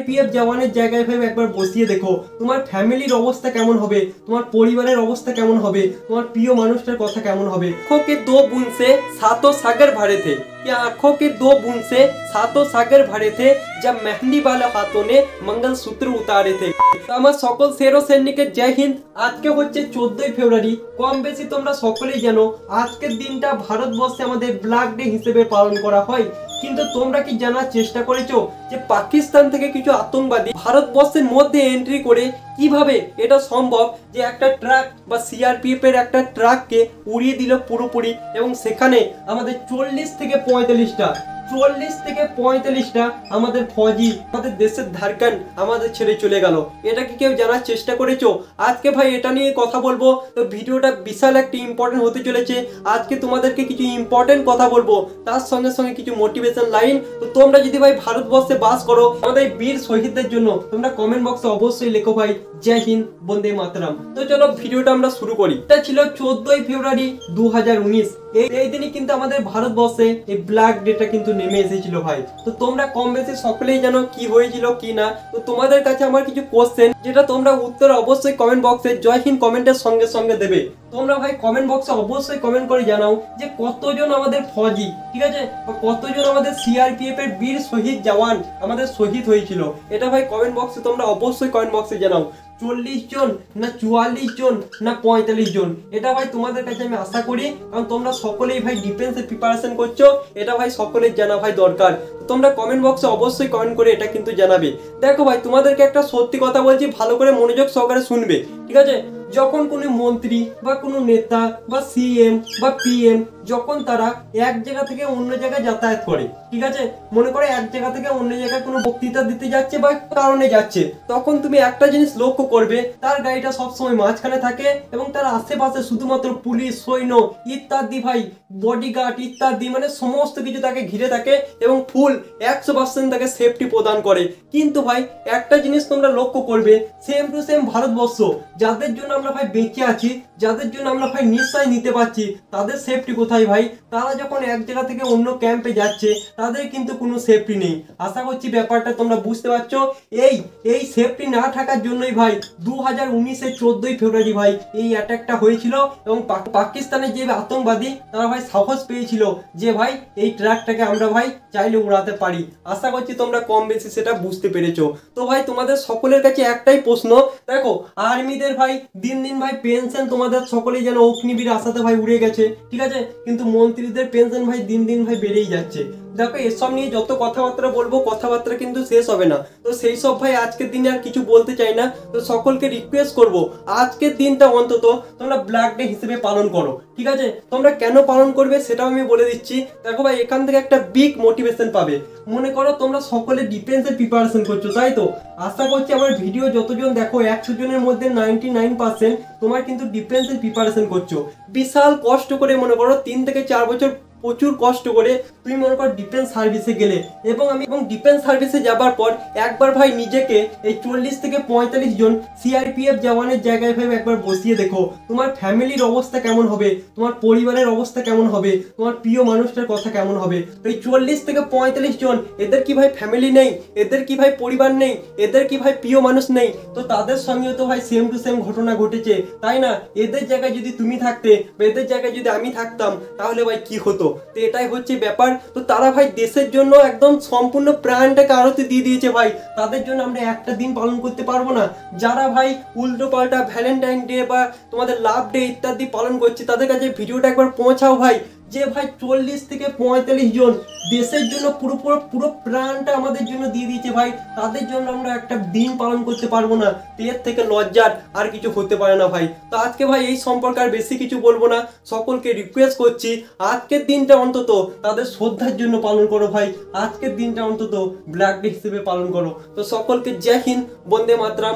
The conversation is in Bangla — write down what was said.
সিআরপিএফ জওয়ানের জায়গায় ভাই একবার বসিয়ে দেখো তোমার ফ্যামিলির অবস্থা কেমন হবে, তোমার পরিবারের অবস্থা কেমন হবে, তোমার প্রিয় মানুষটার কথা কেমন হবে। आंखों के दो बूंद से सातों सागर भरे थे, या आंखों के दो बूंद से सातों सागर भरे थे जब मेहंदी वाले हाथों ने मंगलसूत्र उतारे थे। তো আমার সকল সেরো সৈনিকের জয় হিন্দ। আজকে হচ্ছে 14ই ফেব্রুয়ারি। কম বেশি তোমরা সকলেই জানো আজকের দিনটা ভারতবর্ষে আমাদের ব্ল্যাক ডে হিসেবে পালন করা হয়। কিন্তু তোমরা কি জানার চেষ্টা করেছো যে পাকিস্তান থেকে কিছু আতঙ্কবাদী ভারতবর্ষের মধ্যে এন্ট্রি করে কিভাবে এটা সম্ভব যে একটা ট্রাক বা সিআরপিএফ এর একটা ট্রাককে উড়িয়ে দিল পুরোপুরি, এবং সেখানে আমাদের 40 থেকে 45টা আমাদের ফৌজি, আমাদের দেশের ধারকান আমাদের ছেড়ে চলে গেল। এটা কি কেউ জানার চেষ্টা করেছো? আজকে ভাই এটা নিয়ে কথা বলবো। তো ভিডিওটা বিশাল একটা ইম্পর্টেন্ট হতে চলেছে। আজকে তোমাদেরকে কিছু ইম্পর্টেন্ট কথা বলবো, তার সঙ্গে সঙ্গে কিছু মোটিভেশন লাইন। তো তোমরা যদি ভাই ভারতবর্ষে বাস করো আমাদের বীর শহীদদের জন্য তোমরা কমেন্ট বক্সে অবশ্যই লেখো ভাই জয় হিন্দ, বন্দে মাতরম। তো চলো ভিডিওটা আমরা শুরু করি। এটা ছিল 14ই ফেব্রুয়ারি 2019। এই দিনই কিন্তু আমাদের ভারতবর্ষে এই ব্ল্যাক ডেটা কিন্তু নেমে এসেছিল ভাই। তো তোমরা কম বেশি সকলেই জানো কি হয়েছিল কি না। তো তোমাদের কাছে আমার কিছু কোশ্চেন, যেটা তোমরা উত্তর অবশ্যই কমেন্ট বক্সে জয় হিন্দ কমেন্টের সঙ্গে সঙ্গে দেবে। তোমরা ভাই কমেন্ট বক্সে অবশ্যই কমেন্ট করে জানাও যে কতজন আমাদের ফৌজি, ঠিক আছে, কতজন আমাদের সিআরপিএফ এর বীর শহীদ জওয়ান আমাদের শহীদ হয়েছিল। এটা ভাই কমেন্ট বক্সে তোমরা অবশ্যই কমেন্ট বক্সে জানাও। 40 জন না 44 জন না 45 জন, এটা ভাই তোমাদের কাছে আমি আশা করি, কারণ তোমরা সকলেই ভাই ডিফেন্সের প্রিপারেশন করছো। এটা ভাই সকলের জানা ভাই দরকার। তোমরা কমেন্ট বক্সে অবশ্যই কমেন্ট করে এটা কিন্তু জানাবে। দেখো ভাই তোমাদেরকে একটা সত্যি কথা বলছি, ভালো করে মনোযোগ সহকারে শুনবে, ঠিক আছে। যখন কোনো মন্ত্রী বা কোনো নেতা বা সিএম বা পিএম যখন তারা এক জায়গা থেকে অন্য জায়গায় যাতায়াত করে, ঠিক আছে, মনে করে এক জায়গা থেকে অন্য জায়গায় কোনো বক্তৃতা দিতে যাচ্ছে বা কারণে যাচ্ছে, তখন তুমি একটা জিনিস লক্ষ্য করবে তার গাড়িটা সবসময় মাঝখানে থাকে এবং তার আশেপাশে শুধুমাত্র পুলিশ, সৈন্য ইত্যাদি ভাই বডিগার্ড ইত্যাদি মানে সমস্ত কিছু তাকে ঘিরে থাকে এবং ফুল 100% তাকে সেফটি প্রদান করে। কিন্তু ভাই একটা জিনিস তোমরা লক্ষ্য করবে, সেম টু সেম ভারতবর্ষ যাদের জন্য আমরা ভাই বেঁচে আছি, যাদের জন্য আমরা ভাই নিশ্চয় নিতে পারছি, তাদের সেফটি কোথায় ভাই? তারা যখন এক জায়গা থেকে অন্য ক্যাম্পে যাচ্ছে তাদের কিন্তু কোনো সেফটি নেই। আশা করছি ব্যাপারটা তোমরা বুঝতে পারছো। এই সেফটি না থাকার জন্যই ভাই 2019-এর 14ই ফেব্রুয়ারি ভাই এই অ্যাটাকটা হয়েছিল এবং পাকিস্তানের যে আতঙ্কবাদী তারা ভাই সাহস পেয়েছিল যে ভাই এই ট্রাকটাকে আমরা ভাই চাইলে উড়াতে পারি। আশা করছি তোমরা কম বেশি সেটা বুঝতে পেরেছো। তো ভাই তোমাদের সকলের কাছে একটাই প্রশ্ন, দেখো আর্মিদের ভাই দিন দিন ভাই পেনশন তোমাদের সকলেই যেন অগ্নিবীর আশাতে ভাই উড়ে গেছে, ঠিক আছে, কিন্তু মন্ত্রীদের পেনশন ভাই দিন দিন ভাই বেড়েই যাচ্ছে। দেখো এসব নিয়ে যত কথাবার্তা বলবো কথাবার্তা কিন্তু শেষ হবে না। তো সেই সব ভাই আজকের দিনে আর কিছু বলতে চাই না। তো সকলকে রিকোয়েস্ট করব আজকের দিনটা অন্তত তোমরা ব্ল্যাক ডে হিসেবে পালন করো, ঠিক আছে। তোমরা কেন পালন করবে সেটাও আমি বলে দিচ্ছি। দেখো ভাই এখান থেকে একটা বিগ মোটিভেশন পাবে। মনে করো তোমরা সকলে ডিফেন্সের প্রিপারেশন করছো, তাই তো? আশা করছি আমার ভিডিও যতজন দেখো 100 জনের মধ্যে 99% তোমার কিন্তু ডিফেন্সের প্রিপারেশন করছো। বিশাল কষ্ট করে মনে করো 3 থেকে 4 বছর প্রচুর কষ্ট করে তুমি মনে করো ডিফেন্স সার্ভিসে গেলে, এবং ডিফেন্স সার্ভিসে যাবার পর একবার ভাই নিজেকে এই 40 থেকে 45 জন সিআরপিএফ জওয়ানের জায়গায় ভাই একবার বসিয়ে দেখো তোমার ফ্যামিলির অবস্থা কেমন হবে, তোমার পরিবারের অবস্থা কেমন হবে, তোমার প্রিয় মানুষটার কথা কেমন হবে। তো এই 40 থেকে 45 জন, এদের কি ভাই ফ্যামিলি নেই? এদের কি ভাই পরিবার নেই? এদের কি ভাই প্রিয় মানুষ নেই? তো তাদের সঙ্গেও তো ভাই সেম টু সেম ঘটনা ঘটেছে, তাই না? এদের জায়গায় যদি তুমি থাকতে বা এদের জায়গায় যদি আমি থাকতাম তাহলে ভাই কি হতো? তো এটাই হচ্ছে ব্যাপার। তো তারা ভাই দেশের জন্য একদম সম্পূর্ণ প্রাণটাকে আরতি দিয়ে দিয়েছে ভাই। তাদের জন্য আমরা একটা দিন পালন করতে পারবো না? যারা ভাই উল্টো পাল্টা ভ্যালেন্টাইন ডে বা তোমাদের লাভ ডে ইত্যাদি পালন করছে তাদের কাছে ভিডিওটা একবার পৌঁছাও ভাই, যে ভাই 40 থেকে 45 জন দেশের জন্য পুরো প্রাণটা আমাদের জন্য দিয়ে দিয়েছে ভাই। তাদের জন্য আমরা একটা দিন পালন করতে পারবো না? এর থেকে লজ্জার আর কিছু হতে পারে না ভাই। তো আজকে ভাই এই সম্পর্কে আর বেশি কিছু বলবো না। সকলকে রিকোয়েস্ট করছি আজকের দিনটা অন্তত তাদের শ্রদ্ধার জন্য পালন করো ভাই। আজকের দিনটা অন্তত ব্ল্যাক ডে হিসেবে পালন করো। তো সকলকে জয় হিন্দ, বন্দে মাতরম।